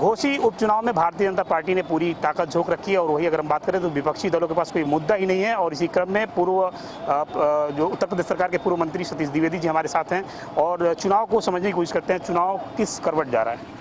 घोसी उपचुनाव में भारतीय जनता पार्टी ने पूरी ताकत झोंक रखी है और वही अगर हम बात करें तो विपक्षी दलों के पास कोई मुद्दा ही नहीं है। और इसी क्रम में जो उत्तर प्रदेश सरकार के पूर्व मंत्री सतीश द्विवेदी जी हमारे साथ हैं और चुनाव को समझने की कोशिश करते हैं। चुनाव किस करवट जा रहा है?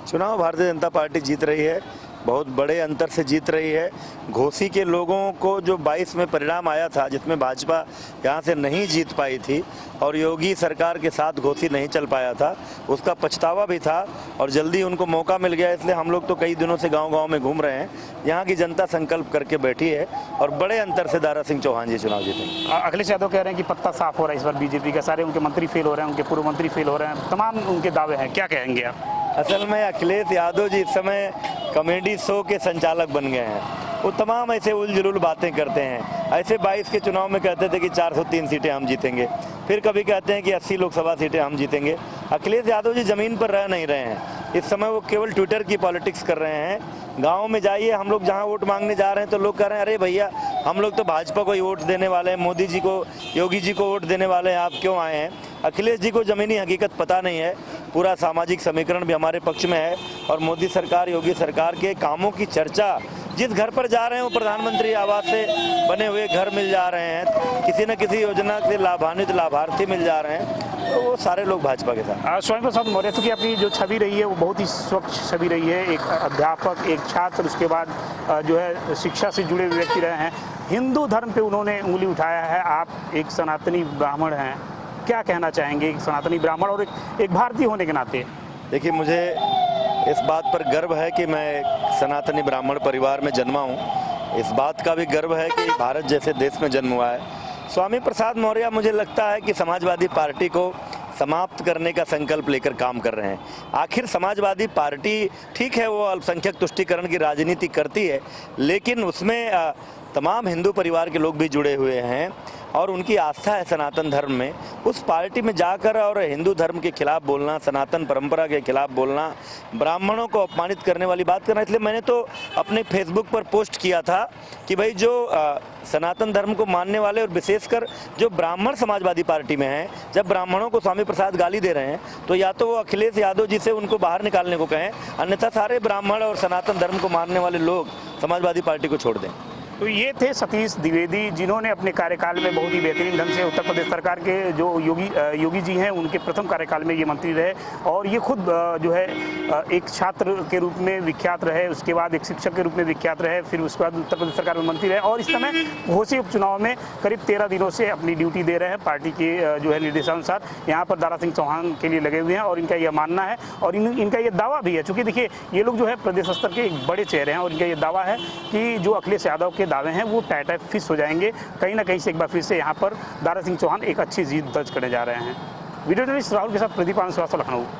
चुनाव भारतीय जनता पार्टी जीत रही है, बहुत बड़े अंतर से जीत रही है। घोसी के लोगों को जो 22 में परिणाम आया था, जिसमें भाजपा यहाँ से नहीं जीत पाई थी और योगी सरकार के साथ घोसी नहीं चल पाया था, उसका पछतावा भी था और जल्दी उनको मौका मिल गया। इसलिए हम लोग तो कई दिनों से गांव-गांव में घूम रहे हैं। यहाँ की जनता संकल्प करके बैठी है और बड़े अंतर से दारा सिंह चौहान जी चुनाव जीतेंगे। अखिलेश यादव कह रहे हैं कि पत्ता साफ हो रहा है इस बार बीजेपी का, सारे उनके मंत्री फेल हो रहे हैं, उनके पूर्व मंत्री फेल हो रहे हैं, तमाम उनके दावे हैं, क्या कहेंगे आप? असल में अखिलेश यादव जी इस समय कॉमेडी शो के संचालक बन गए हैं। वो तमाम ऐसे उलझुल बातें करते हैं। ऐसे 22 के चुनाव में कहते थे कि 403 सीटें हम जीतेंगे, फिर कभी कहते हैं कि 80 लोकसभा सीटें हम जीतेंगे। अखिलेश यादव जी ज़मीन पर रह नहीं रहे हैं। इस समय वो केवल ट्विटर की पॉलिटिक्स कर रहे हैं। गाँव में जाइए, हम लोग जहाँ वोट मांगने जा रहे हैं तो लोग कह रहे हैं अरे भैया हम लोग तो भाजपा को ही वोट देने वाले हैं, मोदी जी को, योगी जी को वोट देने वाले हैं, आप क्यों आए हैं? अखिलेश जी को ज़मीनी हकीकत पता नहीं है। पूरा सामाजिक समीकरण भी हमारे पक्ष में है और मोदी सरकार, योगी सरकार के कामों की चर्चा, जिस घर पर जा रहे हैं वो प्रधानमंत्री आवास से बने हुए घर मिल जा रहे हैं, किसी न किसी योजना से लाभान्वित लाभार्थी मिल जा रहे हैं, तो वो सारे लोग भाजपा के साथ। स्वामी प्रसाद मौर्य की अपनी जो छवि रही है वो बहुत ही स्वच्छ छवि रही है। एक अध्यापक, एक छात्र, उसके बाद जो है शिक्षा से जुड़े हुए व्यक्ति रहे हैं। हिंदू धर्म पे उन्होंने उंगली उठाया है। आप एक सनातनी ब्राह्मण हैं, क्या कहना चाहेंगे एक सनातनी ब्राह्मण और एक भारतीय होने के नाते? देखिए, मुझे इस बात पर गर्व है कि मैं एक सनातनी ब्राह्मण परिवार में जन्मा हूँ। इस बात का भी गर्व है कि भारत जैसे देश में जन्म हुआ है। स्वामी प्रसाद मौर्य मुझे लगता है कि समाजवादी पार्टी को समाप्त करने का संकल्प लेकर काम कर रहे हैं। आखिर समाजवादी पार्टी ठीक है, वो अल्पसंख्यक तुष्टीकरण की राजनीति करती है, लेकिन उसमें तमाम हिंदू परिवार के लोग भी जुड़े हुए हैं और उनकी आस्था है सनातन धर्म में। उस पार्टी में जाकर और हिंदू धर्म के खिलाफ बोलना, सनातन परंपरा के खिलाफ बोलना, ब्राह्मणों को अपमानित करने वाली बात करना, इसलिए मैंने तो अपने फेसबुक पर पोस्ट किया था कि भाई जो सनातन धर्म को मानने वाले और विशेषकर जो ब्राह्मण समाजवादी पार्टी में हैं, जब ब्राह्मणों को स्वामी प्रसाद गाली दे रहे हैं तो या तो वो अखिलेश यादव जी से उनको बाहर निकालने को कहें, अन्यथा सारे ब्राह्मण और सनातन धर्म को मानने वाले लोग समाजवादी पार्टी को छोड़ दें। तो ये थे सतीश द्विवेदी, जिन्होंने अपने कार्यकाल में बहुत ही बेहतरीन ढंग से उत्तर प्रदेश सरकार के जो योगी जी हैं उनके प्रथम कार्यकाल में ये मंत्री रहे और ये खुद जो है एक छात्र के रूप में विख्यात रहे, उसके बाद एक शिक्षक के रूप में विख्यात रहे, फिर उसके बाद उत्तर प्रदेश सरकार में मंत्री रहे और इस समय घोसी उपचुनाव में करीब 13 दिनों से अपनी ड्यूटी दे रहे हैं। पार्टी के जो है निर्देशानुसार यहाँ पर दारा सिंह चौहान के लिए लगे हुए हैं और इनका यह मानना है और इनका ये दावा भी है, चूँकि देखिए ये लोग जो है प्रदेश स्तर के एक बड़े चेहरे हैं और इनका ये दावा है कि जो अखिलेश यादव के दावे हैं वो टाइट फिक्स हो जाएंगे। कहीं ना कहीं से एक बार फिर से यहाँ पर दारा सिंह चौहान एक अच्छी जीत दर्ज करने जा रहे हैं। वीडियो जर्नलिस्ट राहुल के साथ प्रदीप आनंद, लखनऊ।